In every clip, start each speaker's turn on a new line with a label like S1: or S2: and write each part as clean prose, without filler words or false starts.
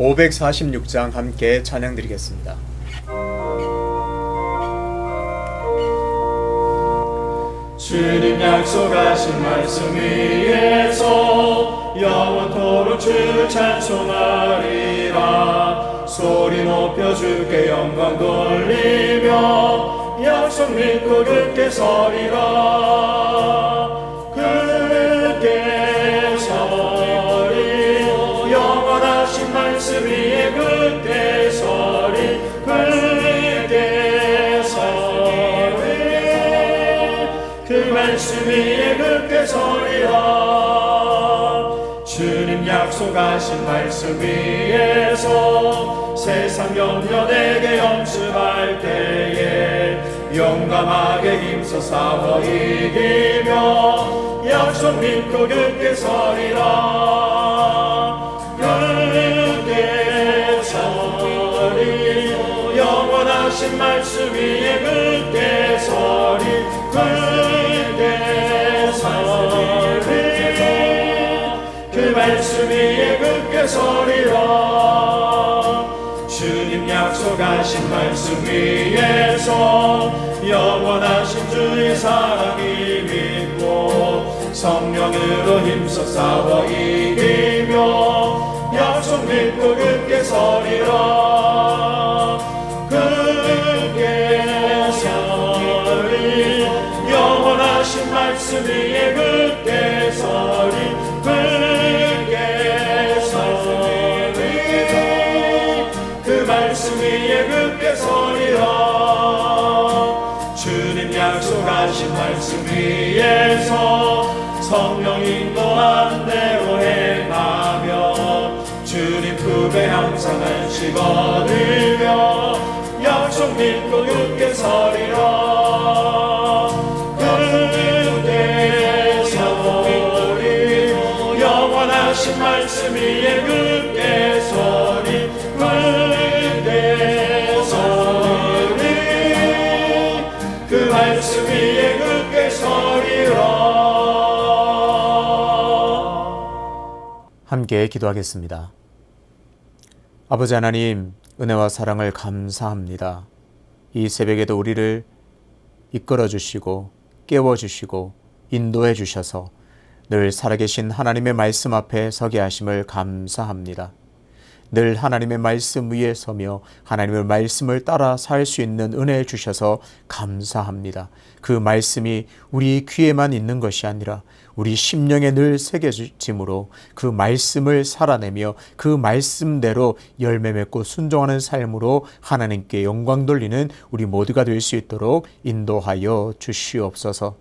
S1: 546장 함께 찬양드리겠습니다.
S2: 주님 약속하신 말씀 위에서 영원토록 주를 찬송하리라. 소리 높여 주께 영광 돌리며 약속 믿고 굳게 서리라. 굳게 서리 영원하신 말씀 위에 굳게 서리. 굳게 서리 그 말씀 위에 굳게 서리라. 주님 약속하신 말씀 위에서 세상 염려 내게 염습할 때에 용감하게 힘써 싸워 이기며 약속 믿고 굳게 서리라. 굳게 서리 영원하신 말씀 위에 굳게 서리. 굳게 서리 그 말씀 위에 굳게 서리라. 주님 약속하신 말씀 위에서 영원하신 주의 사랑이 믿고 성령으로 힘써 싸워 이기며 약속 믿고 굳게 서리라. 굳게 서리 영원하신 말씀 위에 굳게 서리. 굳게 서리 그 말씀 위에 굳게 서리라. 주님 약속하신 말씀 위에서 성령 인도한 대로 행하며 주님 품에 항상 안식 얻으며 약속 믿고 굳게 서리라. 굳게 서리 영원하신 말씀 위에 굳게 서리. 굳게 서리 그 말씀 위에 굳게 서리라.
S1: 함께 기도하겠습니다. 아버지 하나님, 은혜와 사랑을 감사합니다. 이 새벽에도 우리를 이끌어 주시고 깨워 주시고 인도해 주셔서 늘 살아계신 하나님의 말씀 앞에 서게 하심을 감사합니다. 늘 하나님의 말씀 위에 서며 하나님의 말씀을 따라 살 수 있는 은혜 주셔서 감사합니다. 그 말씀이 우리 귀에만 있는 것이 아니라 우리 심령에 늘 새겨짐으로 그 말씀을 살아내며 그 말씀대로 열매 맺고 순종하는 삶으로 하나님께 영광 돌리는 우리 모두가 될 수 있도록 인도하여 주시옵소서.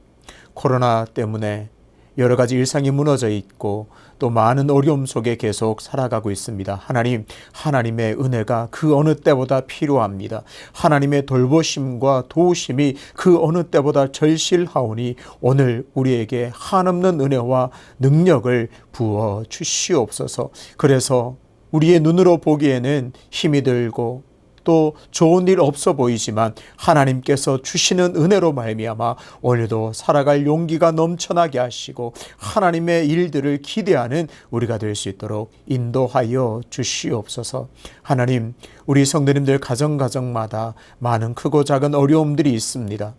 S1: 코로나 때문에 여러 가지 일상이 무너져 있고 또 많은 어려움 속에 계속 살아가고 있습니다. 하나님, 하나님의 은혜가 그 어느 때보다 필요합니다. 하나님의 돌보심과 도우심이 그 어느 때보다 절실하오니 오늘 우리에게 한없는 은혜와 능력을 부어 주시옵소서. 그래서 우리의 눈으로 보기에는 힘이 들고 또 좋은 일 없어 보이지만 하나님께서 주시는 은혜로 말미암아 오늘도 살아갈 용기가 넘쳐나게 하시고 하나님의 일들을 기대하는 우리가 될 수 있도록 인도하여 주시옵소서. 하나님, 우리 성도님들 가정마다 많은 크고 작은 어려움들이 있습니다.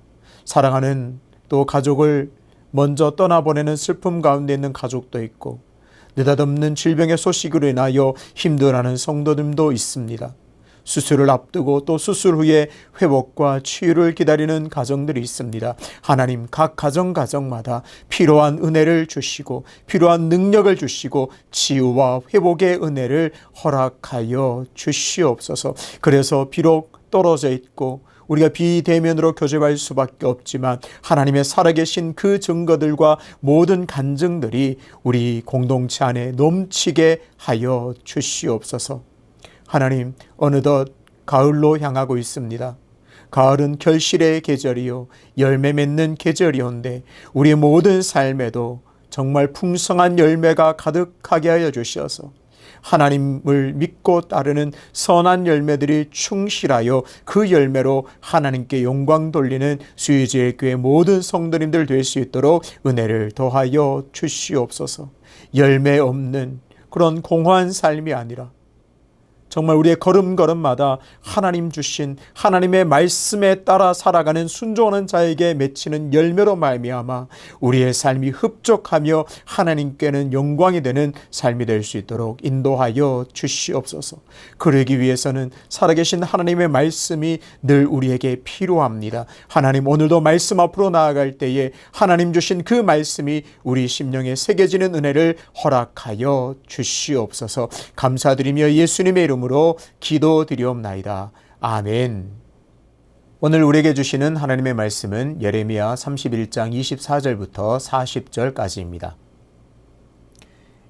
S1: 사랑하는 또 가족을 먼저 떠나보내는 슬픔 가운데 있는 가족도 있고 느닷없는 질병의 소식으로 인하여 힘들어하는 성도님도 있습니다. 수술을 앞두고 또 수술 후에 회복과 치유를 기다리는 가정들이 있습니다. 하나님, 각 가정마다 필요한 은혜를 주시고 필요한 능력을 주시고 치유와 회복의 은혜를 허락하여 주시옵소서. 그래서 비록 떨어져 있고 우리가 비대면으로 교제할 수밖에 없지만 하나님의 살아계신 그 증거들과 모든 간증들이 우리 공동체 안에 넘치게 하여 주시옵소서. 하나님, 어느덧 가을로 향하고 있습니다. 가을은 결실의 계절이요 열매 맺는 계절이온데 우리의 모든 삶에도 정말 풍성한 열매가 가득하게 하여 주셔서 하나님을 믿고 따르는 선한 열매들이 충실하여 그 열매로 하나님께 영광 돌리는 수유제일교회 모든 성도님들 될 수 있도록 은혜를 더하여 주시옵소서. 열매 없는 그런 공허한 삶이 아니라 정말 우리의 걸음걸음마다 하나님 주신 하나님의 말씀에 따라 살아가는 순종하는 자에게 맺히는 열매로 말미암아 우리의 삶이 흡족하며 하나님께는 영광이 되는 삶이 될 수 있도록 인도하여 주시옵소서. 그러기 위해서는 살아계신 하나님의 말씀이 늘 우리에게 필요합니다. 하나님, 오늘도 말씀 앞으로 나아갈 때에 하나님 주신 그 말씀이 우리 심령에 새겨지는 은혜를 허락하여 주시옵소서. 감사드리며 예수님의 이름으로 기도드리옵나이다. 아멘. 오늘 우리에게 주시는 하나님의 말씀은 예레미야 31장 24절부터 40절까지입니다.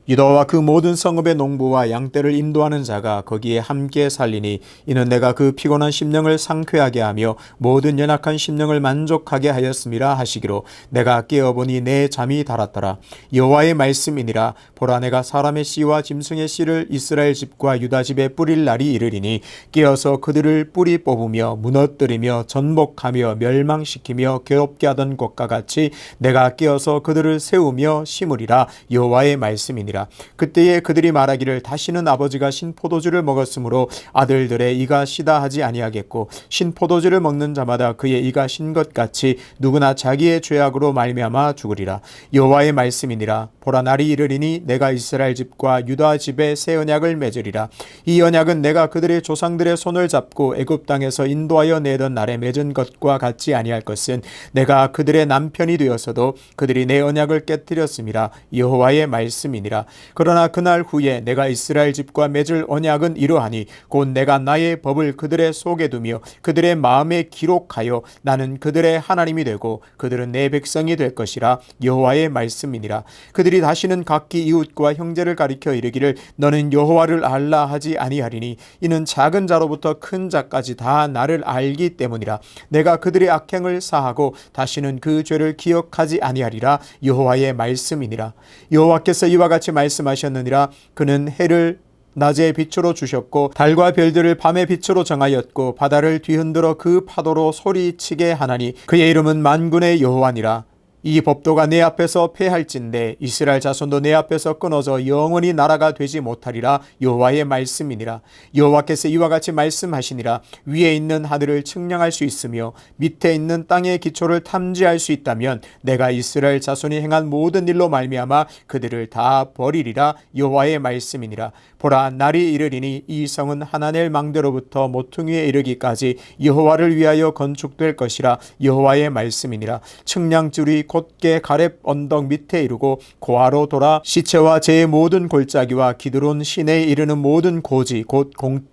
S1: 유다와 그 모든 성읍의 농부와 양떼를 인도하는 자가 거기에 함께 살리니 이는 내가 그 피곤한 심령을 상쾌하게 하며 모든 연약한 심령을 만족하게 하였음이라 하시기로 내가 깨어보니 내 잠이 달았더라. 여호와의 말씀이니라. 보라, 내가 사람의 씨와 짐승의 씨를 이스라엘 집과 유다 집에 뿌릴 날이 이르리니 깨어서 그들을 뿌리 뽑으며 무너뜨리며 전복하며 멸망시키며 괴롭게 하던 것과 같이 내가 깨어서 그들을 세우며 심으리라. 여호와의 말씀이니라. 그때에 그들이 말하기를 다시는 아버지가 신포도주를 먹었으므로 아들들의 이가 시다 하지 아니하겠고 신포도주를 먹는 자마다 그의 이가 신 것 같이 누구나 자기의 죄악으로 말미암아 죽으리라. 여호와의 말씀이니라. 보라, 날이 이르리니 내가 이스라엘 집과 유다 집에 새 언약을 맺으리라. 이 언약은 내가 그들의 조상들의 손을 잡고 애굽 땅에서 인도하여 내던 날에 맺은 것과 같지 아니할 것은 내가 그들의 남편이 되었어도 그들이 내 언약을 깨뜨렸음이라. 여호와의 말씀이니라. 그러나 그날 후에 내가 이스라엘 집과 맺을 언약은 이러하니 곧 내가 나의 법을 그들의 속에 두며 그들의 마음에 기록하여 나는 그들의 하나님이 되고 그들은 내 백성이 될 것이라. 여호와의 말씀이니라. 그들이 다시는 각기 이웃과 형제를 가리켜 이르기를 너는 여호와를 알라 하지 아니하리니 이는 작은 자로부터 큰 자까지 다 나를 알기 때문이라. 내가 그들의 악행을 사하고 다시는 그 죄를 기억하지 아니하리라. 여호와의 말씀이니라. 여호와께서 이와 같이 말씀하셨느니라. 그는 해를 낮의 빛으로 주셨고 달과 별들을 밤의 빛으로 정하였고 바다를 뒤흔들어 그 파도로 소리치게 하나니 그의 이름은 만군의 여호와니라. 이 법도가 내 앞에서 패할진대 이스라엘 자손도 내 앞에서 끊어져 영원히 나라가 되지 못하리라. 여호와의 말씀이니라. 여호와께서 이와 같이 말씀하시니라. 위에 있는 하늘을 측량할 수 있으며 밑에 있는 땅의 기초를 탐지할 수 있다면 내가 이스라엘 자손이 행한 모든 일로 말미암아 그들을 다 버리리라. 여호와의 말씀이니라. 보라, 날이 이르리니 이 성은 하나넬 망대로부터 모퉁이에 이르기까지 여호와를 위하여 건축될 것이라. 여호와의 말씀이니라. 측량줄이 곧게 가렙 언덕 밑에 이르고 고아로 돌아 시체와 제 모든 골짜기와 기드론 시내에 이르는 모든 고지 곧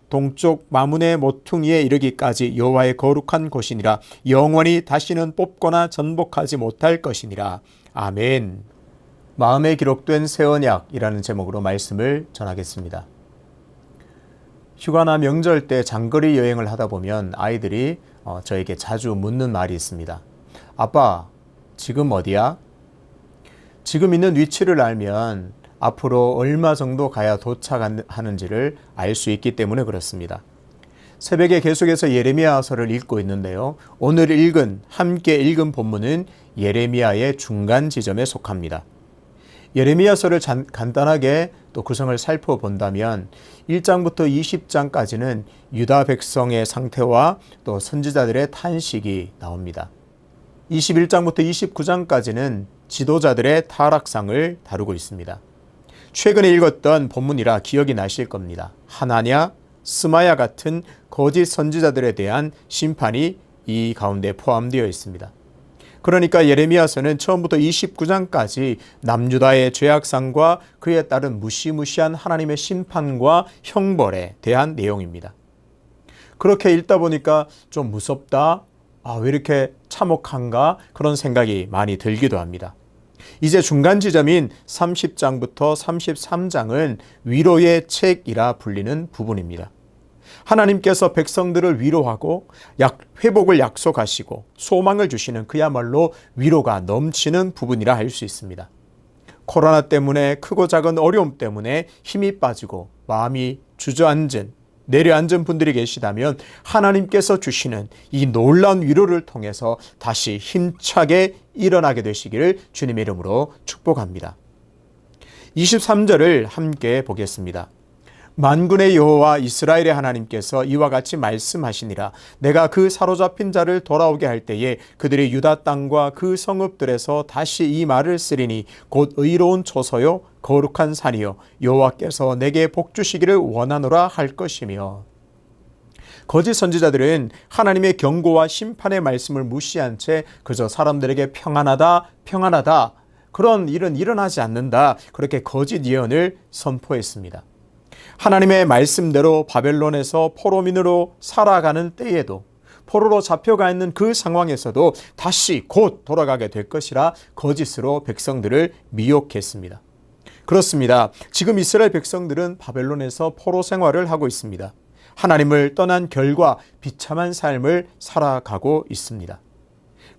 S1: 동쪽 마문의 모퉁이에 이르기까지 여호와의 거룩한 곳이니라. 영원히 다시는 뽑거나 전복하지 못할 것이니라. 아멘. 마음에 기록된 새 언약이라는 제목으로 말씀을 전하겠습니다. 휴가나 명절 때 장거리 여행을 하다 보면 아이들이 저에게 자주 묻는 말이 있습니다. 아빠, 지금 어디야? 지금 있는 위치를 알면 앞으로 얼마 정도 가야 도착하는지를 알 수 있기 때문에 그렇습니다. 새벽에 계속해서 예레미야서를 읽고 있는데요. 오늘 함께 읽은 본문은 예레미야의 중간 지점에 속합니다. 예레미야서를 간단하게 또 구성을 살펴본다면 1장부터 20장까지는 유다 백성의 상태와 또 선지자들의 탄식이 나옵니다. 21장부터 29장까지는 지도자들의 타락상을 다루고 있습니다. 최근에 읽었던 본문이라 기억이 나실 겁니다. 하나냐, 스마야 같은 거짓 선지자들에 대한 심판이 이 가운데 포함되어 있습니다. 그러니까 예레미야서는 처음부터 29장까지 남유다의 죄악상과 그에 따른 무시무시한 하나님의 심판과 형벌에 대한 내용입니다. 그렇게 읽다 보니까 좀 무섭다, 왜 이렇게 참혹한가 그런 생각이 많이 들기도 합니다. 이제 중간 지점인 30장부터 33장은 위로의 책이라 불리는 부분입니다. 하나님께서 백성들을 위로하고 회복을 약속하시고 소망을 주시는 그야말로 위로가 넘치는 부분이라 할 수 있습니다. 코로나 때문에 크고 작은 어려움 때문에 힘이 빠지고 마음이 내려앉은 분들이 계시다면 하나님께서 주시는 이 놀라운 위로를 통해서 다시 힘차게 일어나게 되시기를 주님의 이름으로 축복합니다. 23절을 함께 보겠습니다. 만군의 여호와 이스라엘의 하나님께서 이와 같이 말씀하시니라. 내가 그 사로잡힌 자를 돌아오게 할 때에 그들이 유다 땅과 그 성읍들에서 다시 이 말을 쓰리니 곧 의로운 초소요 거룩한 산이요 여호와께서 내게 복 주시기를 원하노라 할 것이며. 거짓 선지자들은 하나님의 경고와 심판의 말씀을 무시한 채 그저 사람들에게 평안하다 평안하다, 그런 일은 일어나지 않는다, 그렇게 거짓 예언을 선포했습니다. 하나님의 말씀대로 바벨론에서 포로민으로 살아가는 때에도, 포로로 잡혀가 있는 그 상황에서도 다시 곧 돌아가게 될 것이라 거짓으로 백성들을 미혹했습니다. 그렇습니다. 지금 이스라엘 백성들은 바벨론에서 포로 생활을 하고 있습니다. 하나님을 떠난 결과 비참한 삶을 살아가고 있습니다.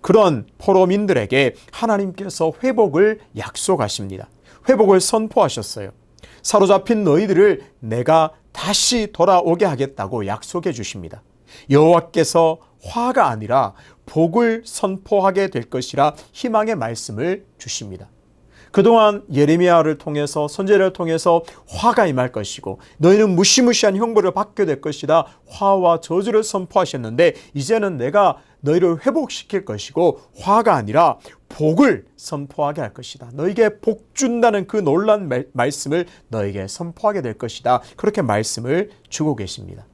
S1: 그런 포로민들에게 하나님께서 회복을 약속하십니다. 회복을 선포하셨어요. 사로잡힌 너희들을 내가 다시 돌아오게 하겠다고 약속해 주십니다. 여호와께서 화가 아니라 복을 선포하게 될 것이라 희망의 말씀을 주십니다. 그동안 예레미야를 통해서, 선지자를 통해서 화가 임할 것이고 너희는 무시무시한 형벌을 받게 될 것이다, 화와 저주를 선포하셨는데 이제는 내가 너희를 회복시킬 것이고 화가 아니라 복을 선포하게 할 것이다. 너희에게 복 준다는 그 놀라운 말씀을 너희에게 선포하게 될 것이다. 그렇게 말씀을 주고 계십니다.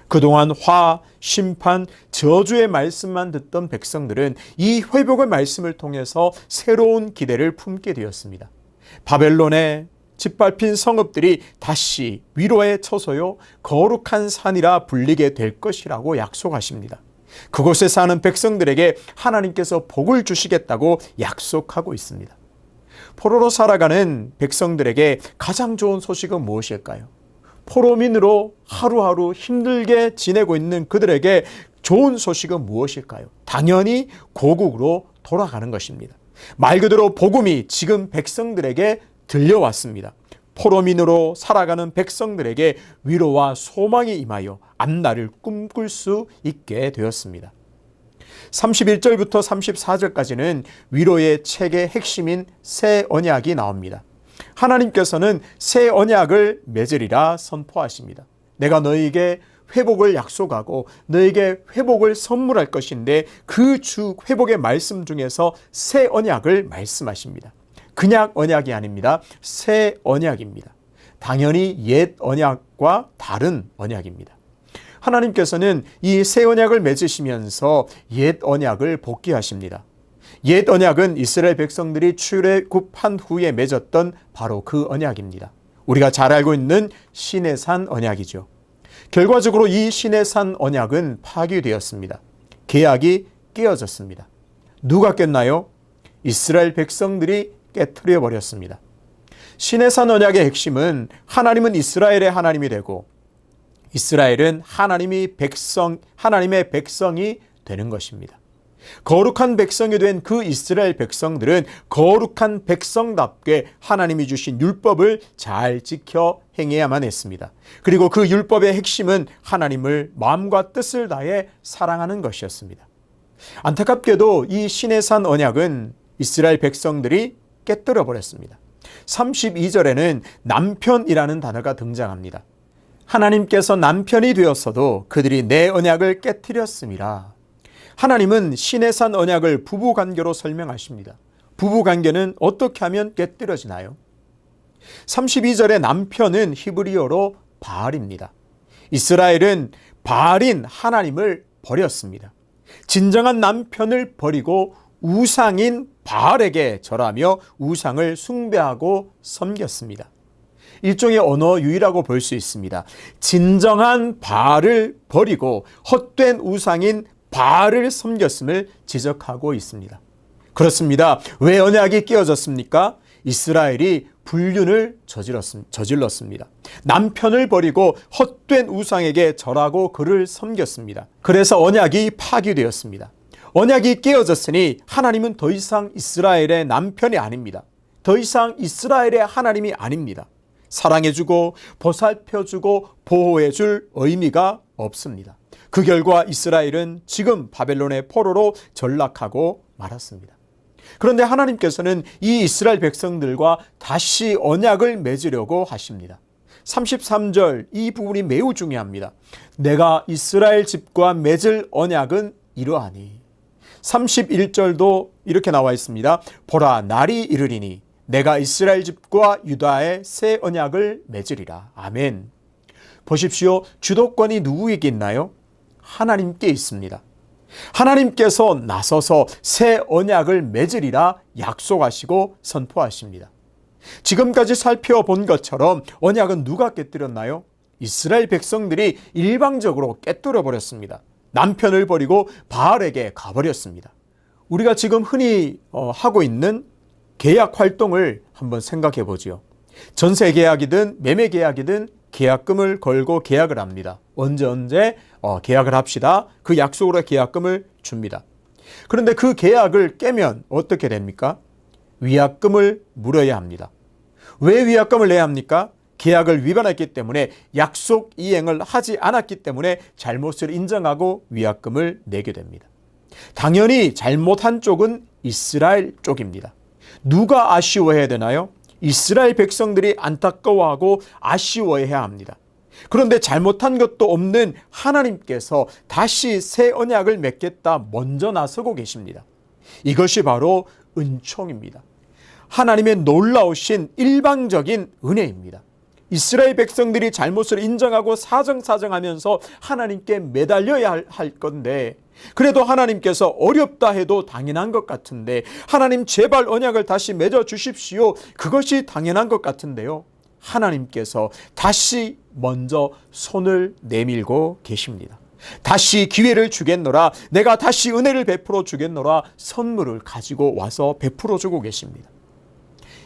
S1: 그동안 화, 심판, 저주의 말씀만 듣던 백성들은 이 회복의 말씀을 통해서 새로운 기대를 품게 되었습니다. 바벨론의 짓밟힌 성읍들이 다시 위로의 처소요 거룩한 산이라 불리게 될 것이라고 약속하십니다. 그곳에 사는 백성들에게 하나님께서 복을 주시겠다고 약속하고 있습니다. 포로로 살아가는 백성들에게 가장 좋은 소식은 무엇일까요? 포로민으로 하루하루 힘들게 지내고 있는 그들에게 좋은 소식은 무엇일까요? 당연히 고국으로 돌아가는 것입니다. 말 그대로 복음이 지금 백성들에게 들려왔습니다. 포로민으로 살아가는 백성들에게 위로와 소망이 임하여 앞날을 꿈꿀 수 있게 되었습니다. 31절부터 34절까지는 위로의 책의 핵심인 새 언약이 나옵니다. 하나님께서는 새 언약을 맺으리라 선포하십니다. 내가 너희에게 회복을 약속하고 너희에게 회복을 선물할 것인데 그 주 회복의 말씀 중에서 새 언약을 말씀하십니다. 그냥 언약이 아닙니다. 새 언약입니다. 당연히 옛 언약과 다른 언약입니다. 하나님께서는 이 새 언약을 맺으시면서 옛 언약을 복귀하십니다. 옛 언약은 이스라엘 백성들이 출애굽한 후에 맺었던 바로 그 언약입니다. 우리가 잘 알고 있는 시내산 언약이죠. 결과적으로 이 시내산 언약은 파기되었습니다. 계약이 깨어졌습니다. 누가 깼나요? 이스라엘 백성들이 깨트려 버렸습니다. 시내산 언약의 핵심은 하나님은 이스라엘의 하나님이 되고 이스라엘은 하나님의 백성이 되는 것입니다. 거룩한 백성이 된 그 이스라엘 백성들은 거룩한 백성답게 하나님이 주신 율법을 잘 지켜 행해야만 했습니다. 그리고 그 율법의 핵심은 하나님을 마음과 뜻을 다해 사랑하는 것이었습니다. 안타깝게도 이 시내산 언약은 이스라엘 백성들이 깨뜨려 버렸습니다. 32절에는 남편이라는 단어가 등장합니다. 하나님께서 남편이 되었어도 그들이 내 언약을 깨뜨렸음이라. 하나님은 시내산 언약을 부부관계로 설명하십니다. 부부관계는 어떻게 하면 깨뜨려지나요? 32절의 남편은 히브리어로 바알입니다. 이스라엘은 바알인 하나님을 버렸습니다. 진정한 남편을 버리고 우상인 바알에게 절하며 우상을 숭배하고 섬겼습니다. 일종의 언어 유희라고 볼 수 있습니다. 진정한 바알을 버리고 헛된 우상인 바알을 섬겼음을 지적하고 있습니다. 그렇습니다. 왜 언약이 깨어졌습니까? 이스라엘이 불륜을 저질렀습니다. 남편을 버리고 헛된 우상에게 절하고 그를 섬겼습니다. 그래서 언약이 파기되었습니다. 언약이 깨어졌으니 하나님은 더 이상 이스라엘의 남편이 아닙니다. 더 이상 이스라엘의 하나님이 아닙니다. 사랑해주고 보살펴주고 보호해줄 의미가 없습니다. 그 결과 이스라엘은 지금 바벨론의 포로로 전락하고 말았습니다. 그런데 하나님께서는 이 이스라엘 백성들과 다시 언약을 맺으려고 하십니다. 33절 이 부분이 매우 중요합니다. 내가 이스라엘 집과 맺을 언약은 이러하니. 31절도 이렇게 나와 있습니다. 보라, 날이 이르리니 내가 이스라엘 집과 유다의 새 언약을 맺으리라. 아멘. 보십시오. 주도권이 누구에게 있나요? 하나님께 있습니다. 하나님께서 나서서 새 언약을 맺으리라 약속하시고 선포하십니다. 지금까지 살펴본 것처럼 언약은 누가 깨뜨렸나요? 이스라엘 백성들이 일방적으로 깨뜨려 버렸습니다. 남편을 버리고 바알에게 가버렸습니다. 우리가 지금 흔히 하고 있는 계약 활동을 한번 생각해 보지요. 전세 계약이든 매매 계약이든 계약금을 걸고 계약을 합니다. 언제 계약을 합시다. 그 약속으로 계약금을 줍니다. 그런데 그 계약을 깨면 어떻게 됩니까? 위약금을 물어야 합니다. 왜 위약금을 내야 합니까? 계약을 위반했기 때문에, 약속 이행을 하지 않았기 때문에 잘못을 인정하고 위약금을 내게 됩니다. 당연히 잘못한 쪽은 이스라엘 쪽입니다. 누가 아쉬워해야 되나요? 이스라엘 백성들이 안타까워하고 아쉬워해야 합니다. 그런데 잘못한 것도 없는 하나님께서 다시 새 언약을 맺겠다 먼저 나서고 계십니다. 이것이 바로 은총입니다. 하나님의 놀라우신 일방적인 은혜입니다. 이스라엘 백성들이 잘못을 인정하고 사정하면서 하나님께 매달려야 할 건데, 그래도 하나님께서 어렵다 해도 당연한 것 같은데, 하나님 제발 언약을 다시 맺어 주십시오. 그것이 당연한 것 같은데요. 하나님께서 다시 먼저 손을 내밀고 계십니다. 다시 기회를 주겠노라, 내가 다시 은혜를 베풀어 주겠노라, 선물을 가지고 와서 베풀어 주고 계십니다.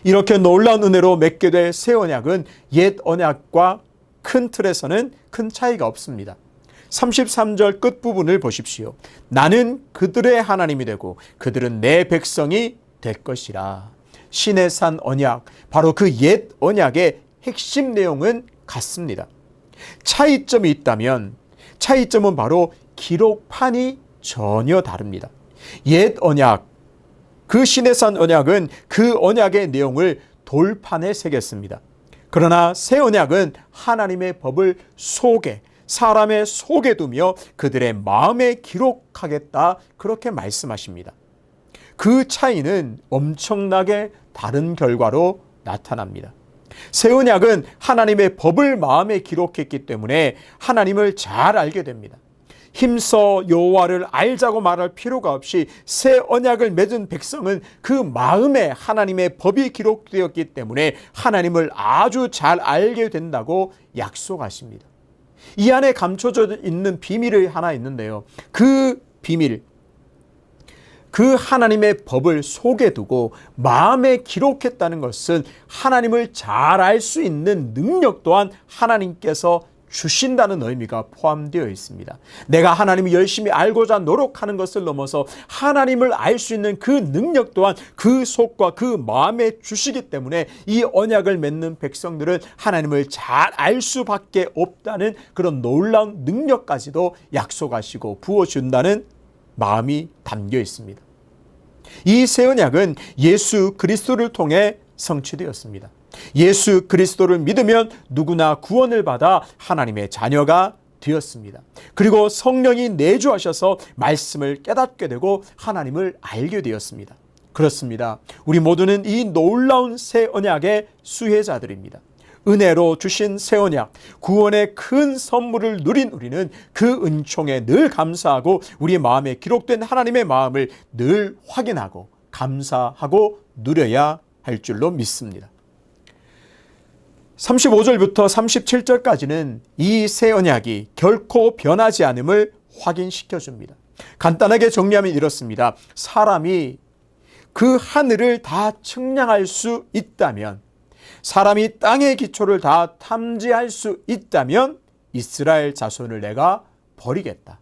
S1: 이렇게 놀라운 은혜로 맺게 될 새 언약은 옛 언약과 큰 틀에서는 큰 차이가 없습니다. 33절 끝부분을 보십시오. 나는 그들의 하나님이 되고 그들은 내 백성이 될 것이라. 신의 산 언약, 바로 그 옛 언약의 핵심 내용은 같습니다. 차이점이 있다면 차이점은 바로 기록판이 전혀 다릅니다. 옛 언약, 그 신의 산 언약은 그 언약의 내용을 돌판에 새겼습니다. 그러나 새 언약은 하나님의 법을 속에, 사람의 속에 두며 그들의 마음에 기록하겠다, 그렇게 말씀하십니다. 그 차이는 엄청나게 다른 결과로 나타납니다. 새 언약은 하나님의 법을 마음에 기록했기 때문에 하나님을 잘 알게 됩니다. 힘써 여호와를 알자고 말할 필요가 없이 새 언약을 맺은 백성은 그 마음에 하나님의 법이 기록되었기 때문에 하나님을 아주 잘 알게 된다고 약속하십니다. 이 안에 감춰져 있는 비밀이 하나 있는데요. 그 비밀, 그 하나님의 법을 속에 두고 마음에 기록했다는 것은 하나님을 잘 알 수 있는 능력 또한 하나님께서 주신다는 의미가 포함되어 있습니다. 내가 하나님을 열심히 알고자 노력하는 것을 넘어서 하나님을 알 수 있는 그 능력 또한 그 속과 그 마음에 주시기 때문에 이 언약을 맺는 백성들은 하나님을 잘 알 수밖에 없다는 그런 놀라운 능력까지도 약속하시고 부어준다는 마음이 담겨 있습니다. 이 새 언약은 예수 그리스도를 통해 성취되었습니다. 예수 그리스도를 믿으면 누구나 구원을 받아 하나님의 자녀가 되었습니다. 그리고 성령이 내주하셔서 말씀을 깨닫게 되고 하나님을 알게 되었습니다. 그렇습니다. 우리 모두는 이 놀라운 새 언약의 수혜자들입니다. 은혜로 주신 새 언약, 구원의 큰 선물을 누린 우리는 그 은총에 늘 감사하고 우리 마음에 기록된 하나님의 마음을 늘 확인하고 감사하고 누려야 할 줄로 믿습니다. 35절부터 37절까지는 이 새 언약이 결코 변하지 않음을 확인시켜 줍니다. 간단하게 정리하면 이렇습니다. 사람이 그 하늘을 다 측량할 수 있다면, 사람이 땅의 기초를 다 탐지할 수 있다면 이스라엘 자손을 내가 버리겠다.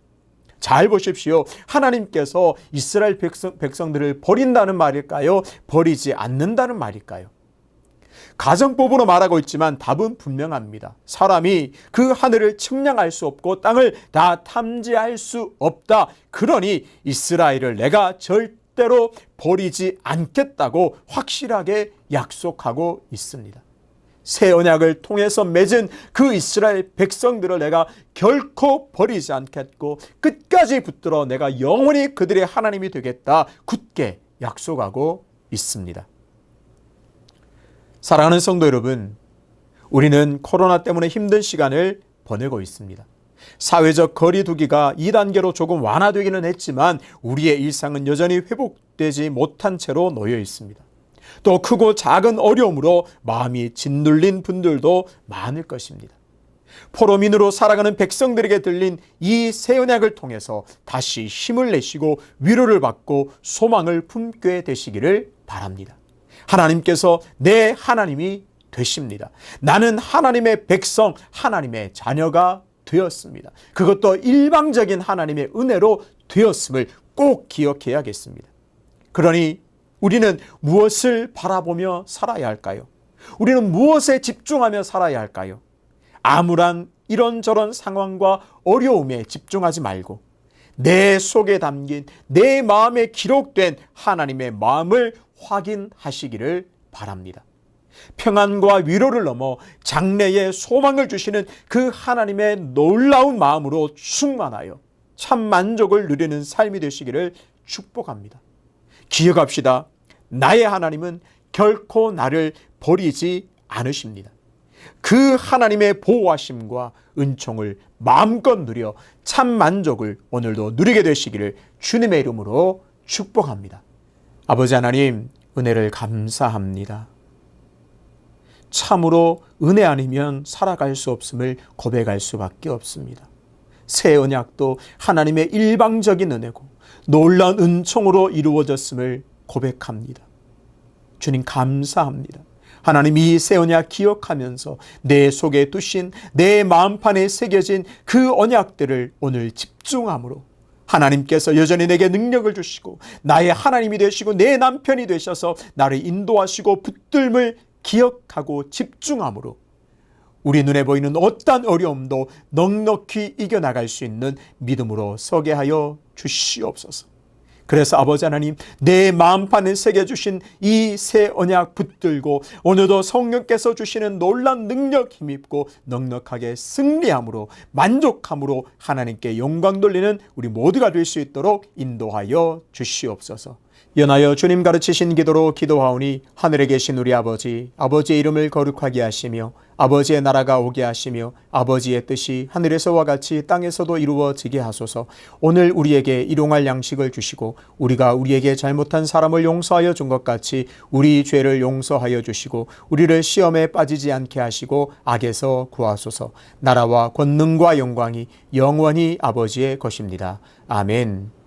S1: 잘 보십시오. 하나님께서 이스라엘 백성들을 버린다는 말일까요? 버리지 않는다는 말일까요? 가정법으로 말하고 있지만 답은 분명합니다. 사람이 그 하늘을 측량할 수 없고 땅을 다 탐지할 수 없다. 그러니 이스라엘을 내가 절대로 버리지 않겠다고 확실하게 약속하고 있습니다. 새 언약을 통해서 맺은 그 이스라엘 백성들을 내가 결코 버리지 않겠고 끝까지 붙들어 내가 영원히 그들의 하나님이 되겠다 굳게 약속하고 있습니다. 사랑하는 성도 여러분, 우리는 코로나 때문에 힘든 시간을 보내고 있습니다. 사회적 거리 두기가 2단계로 조금 완화되기는 했지만 우리의 일상은 여전히 회복되지 못한 채로 놓여 있습니다. 또 크고 작은 어려움으로 마음이 짓눌린 분들도 많을 것입니다. 포로민으로 살아가는 백성들에게 들린 이 새 언약을 통해서 다시 힘을 내시고 위로를 받고 소망을 품게 되시기를 바랍니다. 하나님께서 내 하나님이 되십니다. 나는 하나님의 백성, 하나님의 자녀가 되었습니다. 그것도 일방적인 하나님의 은혜로 되었음을 꼭 기억해야겠습니다. 그러니 우리는 무엇을 바라보며 살아야 할까요? 우리는 무엇에 집중하며 살아야 할까요? 암울한 이런저런 상황과 어려움에 집중하지 말고 내 속에 담긴 내 마음에 기록된 하나님의 마음을 확인하시기를 바랍니다. 평안과 위로를 넘어 장래에 소망을 주시는 그 하나님의 놀라운 마음으로 충만하여 참 만족을 누리는 삶이 되시기를 축복합니다. 기억합시다. 나의 하나님은 결코 나를 버리지 않으십니다. 그 하나님의 보호하심과 은총을 마음껏 누려 참 만족을 오늘도 누리게 되시기를 주님의 이름으로 축복합니다. 아버지 하나님, 은혜를 감사합니다. 참으로 은혜 아니면 살아갈 수 없음을 고백할 수밖에 없습니다. 새 언약도 하나님의 일방적인 은혜고 놀라운 은총으로 이루어졌음을 고백합니다. 주님 감사합니다. 하나님 이 새 언약 기억하면서 내 속에 두신 내 마음판에 새겨진 그 언약들을 오늘 집중함으로 하나님께서 여전히 내게 능력을 주시고 나의 하나님이 되시고 내 남편이 되셔서 나를 인도하시고 붙들음을 기억하고 집중함으로 우리 눈에 보이는 어떠한 어려움도 넉넉히 이겨나갈 수 있는 믿음으로 서게 하여 주시옵소서. 그래서 아버지 하나님, 내 마음판에 새겨주신 이 새 언약 붙들고 오늘도 성령께서 주시는 놀라운 능력 힘입고 넉넉하게 승리함으로 만족함으로 하나님께 영광 돌리는 우리 모두가 될 수 있도록 인도하여 주시옵소서. 연하여 주님 가르치신 기도로 기도하오니 하늘에 계신 우리 아버지, 아버지의 이름을 거룩하게 하시며 아버지의 나라가 오게 하시며 아버지의 뜻이 하늘에서와 같이 땅에서도 이루어지게 하소서. 오늘 우리에게 일용할 양식을 주시고 우리가 우리에게 잘못한 사람을 용서하여 준 것 같이 우리 죄를 용서하여 주시고 우리를 시험에 빠지지 않게 하시고 악에서 구하소서. 나라와 권능과 영광이 영원히 아버지의 것입니다. 아멘.